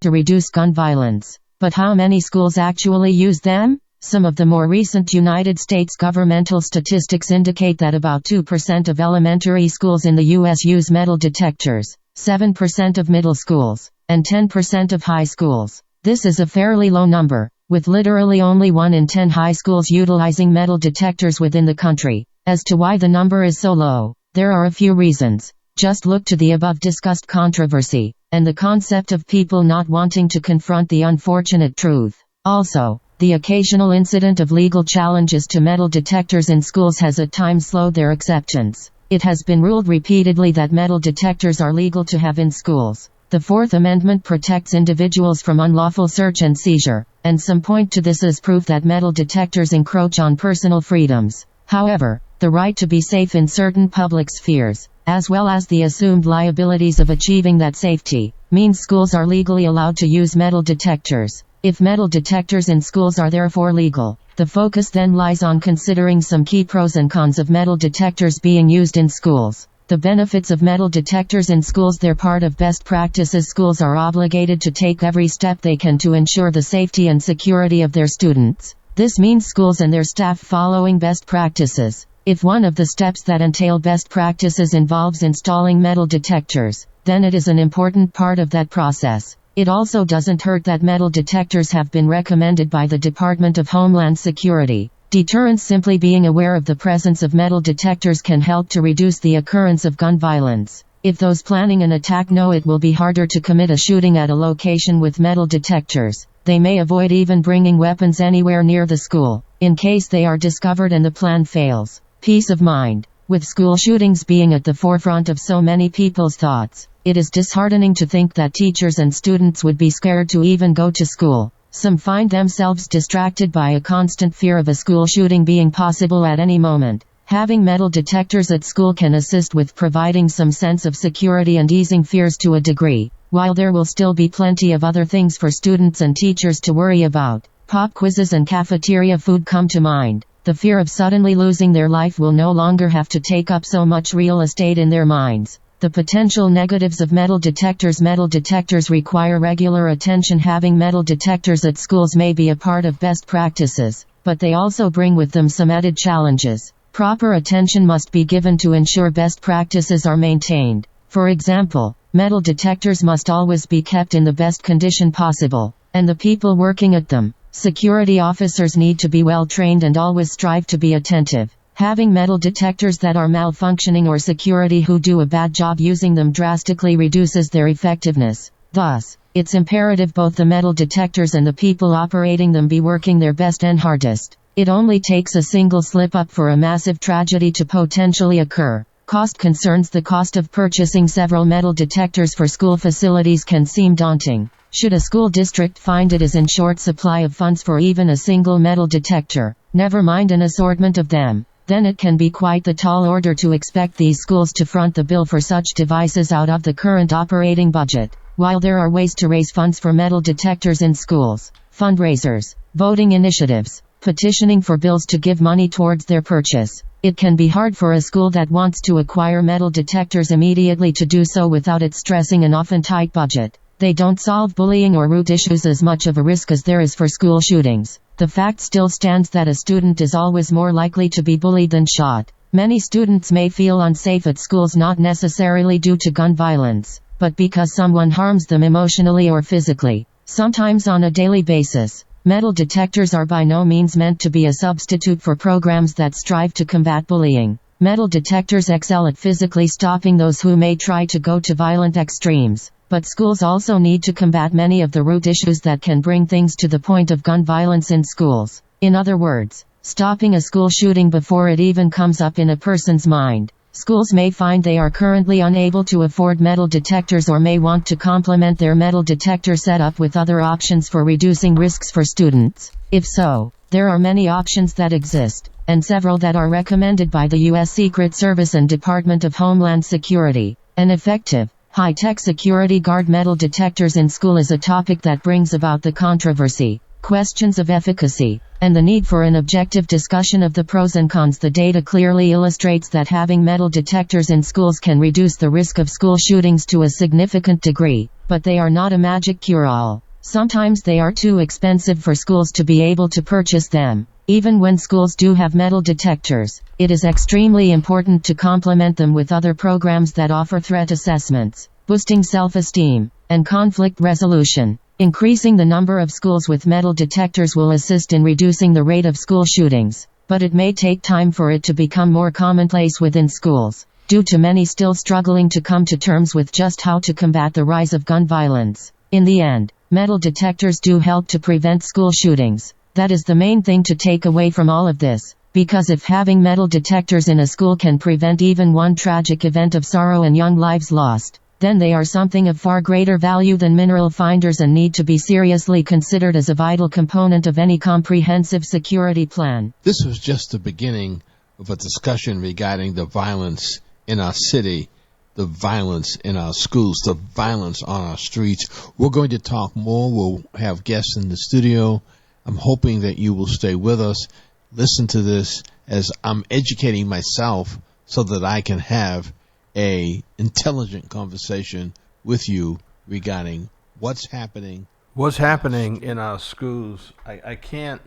to reduce gun violence. But how many schools actually use them? Some of the more recent United States governmental statistics indicate that about 2% of elementary schools in the U.S. use metal detectors, 7% of middle schools, and 10% of high schools. This is a fairly low number, with literally only 1 in 10 high schools utilizing metal detectors within the country. As to why the number is so low, there are a few reasons. Just look to the above discussed controversy, and the concept of people not wanting to confront the unfortunate truth. Also, the occasional incident of legal challenges to metal detectors in schools has at times slowed their acceptance. It has been ruled repeatedly that metal detectors are legal to have in schools. The Fourth Amendment protects individuals from unlawful search and seizure, and some point to this as proof that metal detectors encroach on personal freedoms. However, the right to be safe in certain public spheres, as well as the assumed liabilities of achieving that safety, means schools are legally allowed to use metal detectors. If metal detectors in schools are therefore legal, the focus then lies on considering some key pros and cons of metal detectors being used in schools. The benefits of metal detectors in schools. They're part of best practices. Schools are obligated to take every step they can to ensure the safety and security of their students. This means schools and their staff following best practices. If one of the steps that entail best practices involves installing metal detectors, then it is an important part of that process. It also doesn't hurt that metal detectors have been recommended by the Department of Homeland Security. Deterrence. Simply being aware of the presence of metal detectors can help to reduce the occurrence of gun violence. If those planning an attack know it will be harder to commit a shooting at a location with metal detectors, they may avoid even bringing weapons anywhere near the school, in case they are discovered and the plan fails. Peace of mind. With school shootings being at the forefront of so many people's thoughts, it is disheartening to think that teachers and students would be scared to even go to school. Some find themselves distracted by a constant fear of a school shooting being possible at any moment. Having metal detectors at school can assist with providing some sense of security and easing fears to a degree, while there will still be plenty of other things for students and teachers to worry about. Pop quizzes and cafeteria food come to mind. The fear of suddenly losing their life will no longer have to take up so much real estate in their minds. The potential negatives of metal detectors. Metal detectors require regular attention. Having metal detectors at schools may be a part of best practices, but they also bring with them some added challenges. Proper attention must be given to ensure best practices are maintained. For example, metal detectors must always be kept in the best condition possible, and the people working at them, security officers, need to be well trained and always strive to be attentive. Having metal detectors that are malfunctioning or security who do a bad job using them drastically reduces their effectiveness. Thus, it's imperative both the metal detectors and the people operating them be working their best and hardest. It only takes a single slip-up for a massive tragedy to potentially occur. Cost concerns. The cost of purchasing several metal detectors for school facilities can seem daunting. Should a school district find it is in short supply of funds for even a single metal detector, never mind an assortment of them, then it can be quite the tall order to expect these schools to front the bill for such devices out of the current operating budget. While there are ways to raise funds for metal detectors in schools, fundraisers, voting initiatives, petitioning for bills to give money towards their purchase, it can be hard for a school that wants to acquire metal detectors immediately to do so without it stressing an often tight budget. They don't solve bullying or root issues as much of a risk as there is for school shootings. The fact still stands that a student is always more likely to be bullied than shot. Many students may feel unsafe at schools not necessarily due to gun violence, but because someone harms them emotionally or physically, sometimes on a daily basis. Metal detectors are by no means meant to be a substitute for programs that strive to combat bullying. Metal detectors excel at physically stopping those who may try to go to violent extremes, but schools also need to combat many of the root issues that can bring things to the point of gun violence in schools. In other words, stopping a school shooting before it even comes up in a person's mind. Schools may find they are currently unable to afford metal detectors or may want to complement their metal detector setup with other options for reducing risks for students. If so, there are many options that exist, and several that are recommended by the U.S. Secret Service and Department of Homeland Security. An effective, high-tech security guard. Metal detectors in school is a topic that brings about the controversy. questions of efficacy, and the need for an objective discussion of the pros and cons. The data clearly illustrates that having metal detectors in schools can reduce the risk of school shootings to a significant degree, but they are not a magic cure-all. Sometimes they are too expensive for schools to be able to purchase them. Even when schools do have metal detectors, it is extremely important to complement them with other programs that offer threat assessments, boosting self-esteem, and conflict resolution. Increasing the number of schools with metal detectors will assist in reducing the rate of school shootings, but it may take time for it to become more commonplace within schools, due to many still struggling to come to terms with just how to combat the rise of gun violence. In the end, metal detectors do help to prevent school shootings. That is the main thing to take away from all of this, because if having metal detectors in a school can prevent even one tragic event of sorrow and young lives lost, then they are something of far greater value than mineral finders and need to be seriously considered as a vital component of any comprehensive security plan. This was just the beginning of a discussion regarding the violence in our city, the violence in our schools, the violence on our streets. We're going to talk more. We'll have guests in the studio. I'm hoping that you will stay with us. Listen to this as I'm educating myself so that I can have a intelligent conversation with you regarding what's happening in our schools. I can't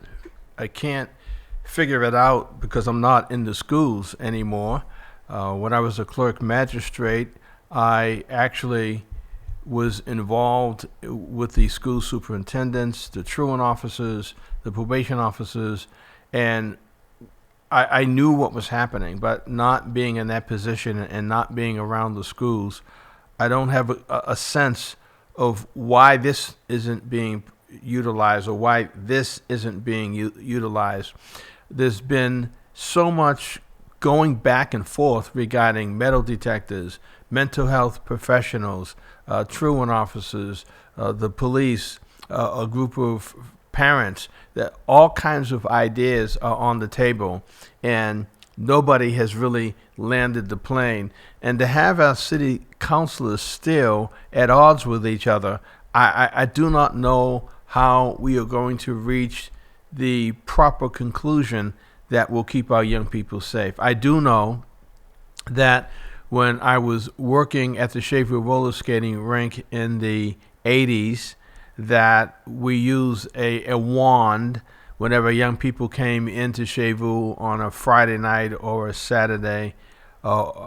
figure it out because I'm not in the schools anymore. When I was a clerk magistrate, I actually was involved with the school superintendents, the truant officers, the probation officers, and I knew what was happening, but not being in that position and not being around the schools, I don't have a sense of why this isn't being utilized or why this isn't being utilized. There's been so much going back and forth regarding metal detectors, mental health professionals, truant officers, the police, a group of parents, that all kinds of ideas are on the table and nobody has really landed the plane. And to have our city councilors still at odds with each other, I do not know how we are going to reach the proper conclusion that will keep our young people safe. I do know that when I was working at the Shaver roller skating rink in the 80s, that we use a wand whenever young people came into Shavu on a Friday night or a Saturday.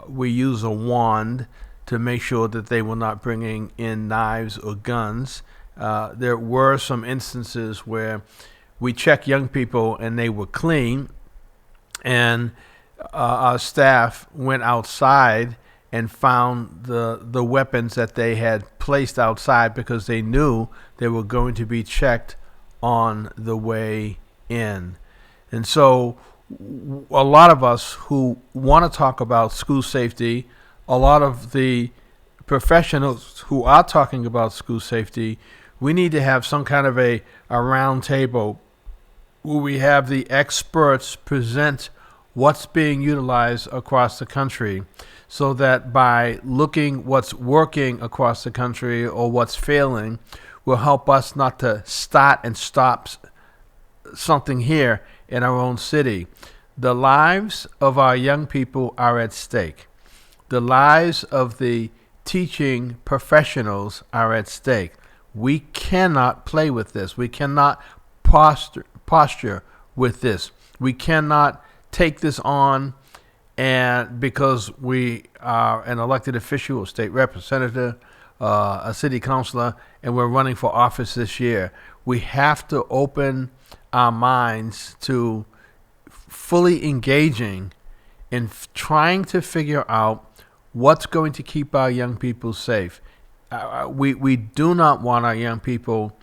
We use a wand to make sure that they were not bringing in knives or guns. There were some instances where we checked young people and they were clean, and our staff went outside and found the weapons that they had placed outside because they knew they were going to be checked on the way in. And so a lot of us who want to talk about school safety, a lot of the professionals who are talking about school safety, we need to have some kind of a round table where we have the experts present what's being utilized across the country, so that by looking what's working across the country or what's failing will help us not to start and stop something here in our own city. The lives of our young people are at stake. The lives of the teaching professionals are at stake. We cannot play with this. We cannot posture with this. We cannot take this on and because we are an elected official, a state representative, a city councilor, and we're running for office this year, we have to open our minds to fully engaging in trying to figure out what's going to keep our young people safe. We do not want our young people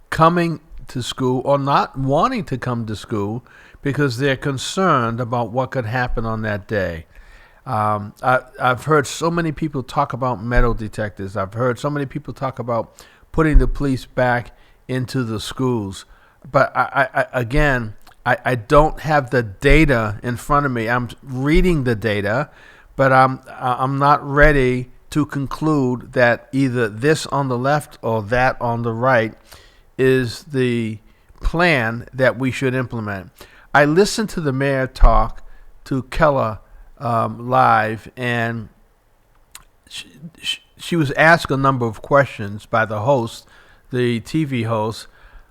coming to school or not wanting to come to school because they're concerned about what could happen on that day. I've heard so many people talk about metal detectors. I've heard so many people talk about putting the police back into the schools. But I don't have the data in front of me. I'm reading the data, but I'm not ready to conclude that either this on the left or that on the right is the plan that we should implement. I listened to the mayor talk to Keller live, and she was asked a number of questions by the host, the TV host,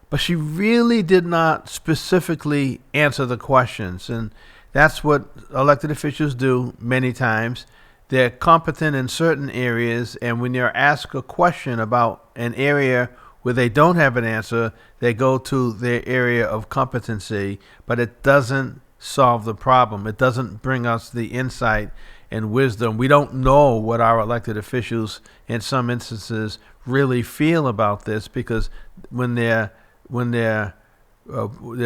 but she really did not specifically answer the questions. And that's what elected officials do many times. They're competent in certain areas, and when they're asked a question about an area where they don't have an answer, they go to their area of competency, but it doesn't solve the problem. It doesn't bring us the insight and wisdom. We don't know what our elected officials, in some instances, really feel about this, because when their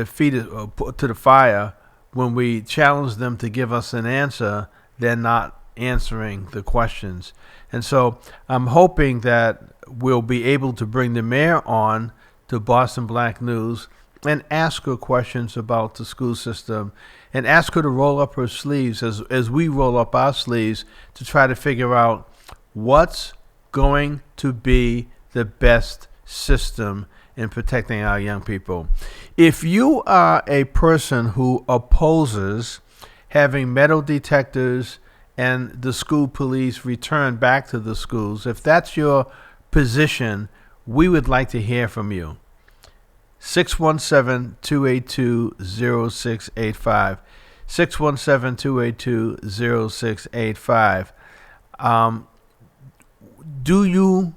feet are put to the fire, when we challenge them to give us an answer, they're not answering the questions. And so I'm hoping that we'll be able to bring the mayor on to Boston Black News and ask her questions about the school system, and ask her to roll up her sleeves as we roll up our sleeves to try to figure out what's going to be the best system in protecting our young people. If you are a person who opposes having metal detectors and the school police return back to the schools, if that's your position, we would like to hear from you. 617-282-0685. 617-282-0685. Do you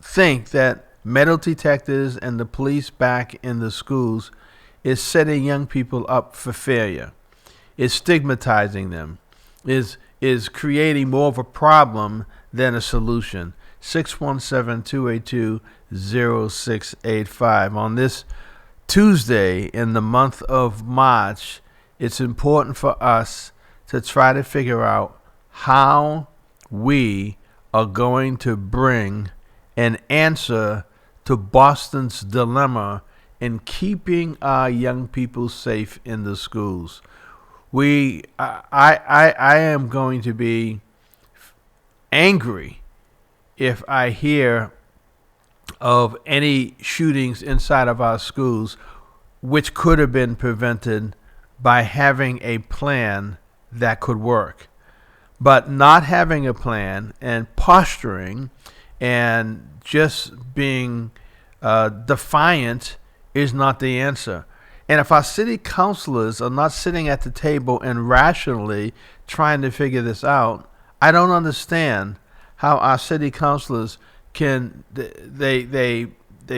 think that metal detectors and the police back in the schools is setting young people up for failure, is stigmatizing them, is creating more of a problem than a solution? 617-282-0685. On this Tuesday in the month of March, it's important for us to try to figure out how we are going to bring an answer to Boston's dilemma in keeping our young people safe in the schools. I am going to be angry if I hear of any shootings inside of our schools, which could have been prevented by having a plan that could work. But not having a plan and posturing and just being defiant is not the answer. And if our city councilors are not sitting at the table and rationally trying to figure this out, I don't understand how our city councilors can they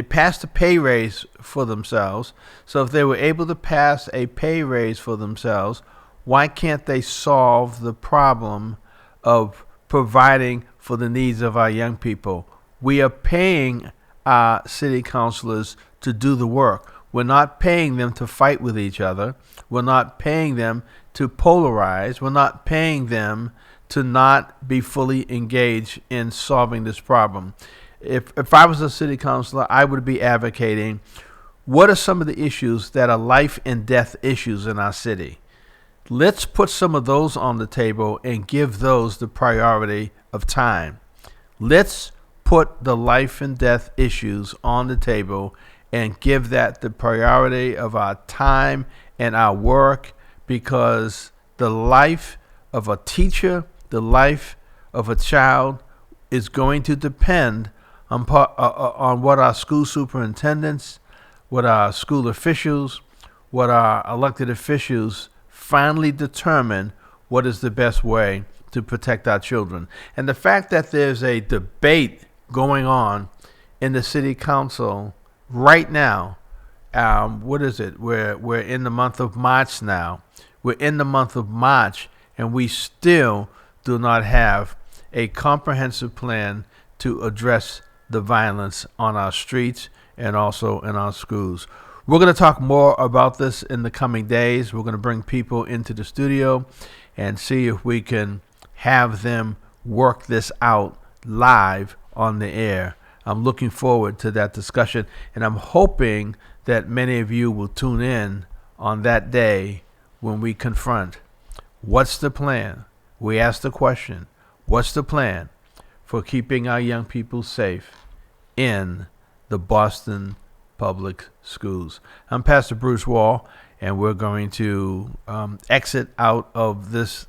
passed a pay raise for themselves. So if they were able to pass a pay raise for themselves, why can't they solve the problem of providing for the needs of our young people? We are paying our city councilors to do the work. We're not paying them to fight with each other. We're not paying them to polarize. We're not paying them to not be fully engaged in solving this problem. If I was a city councilor, I would be advocating, what are some of the issues that are life and death issues in our city? Let's put some of those on the table and give those the priority of time. Let's put the life and death issues on the table and give that the priority of our time and our work, because the life of a teacher, the life of a child is going to depend on what our school superintendents, what our school officials, what our elected officials finally determine what is the best way to protect our children. And the fact that there's a debate going on in the city council right now, what is it? We're in the month of March now. We're in the month of March, and we still do not have a comprehensive plan to address the violence on our streets and also in our schools. We're going to talk more about this in the coming days. We're going to bring people into the studio and see if we can have them work this out live on the air. I'm looking forward to that discussion, and I'm hoping that many of you will tune in on that day when we confront what's the plan. We ask the question, what's the plan for keeping our young people safe in the Boston public schools. I'm Pastor Bruce Wall, and we're going to exit out of this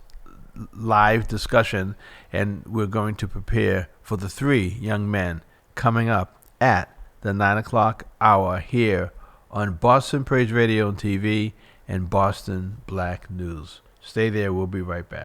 live discussion, and we're going to prepare for the 3 young men coming up at the 9 o'clock hour here on Boston Praise Radio and TV and Boston Black News. Stay there. We'll be right back.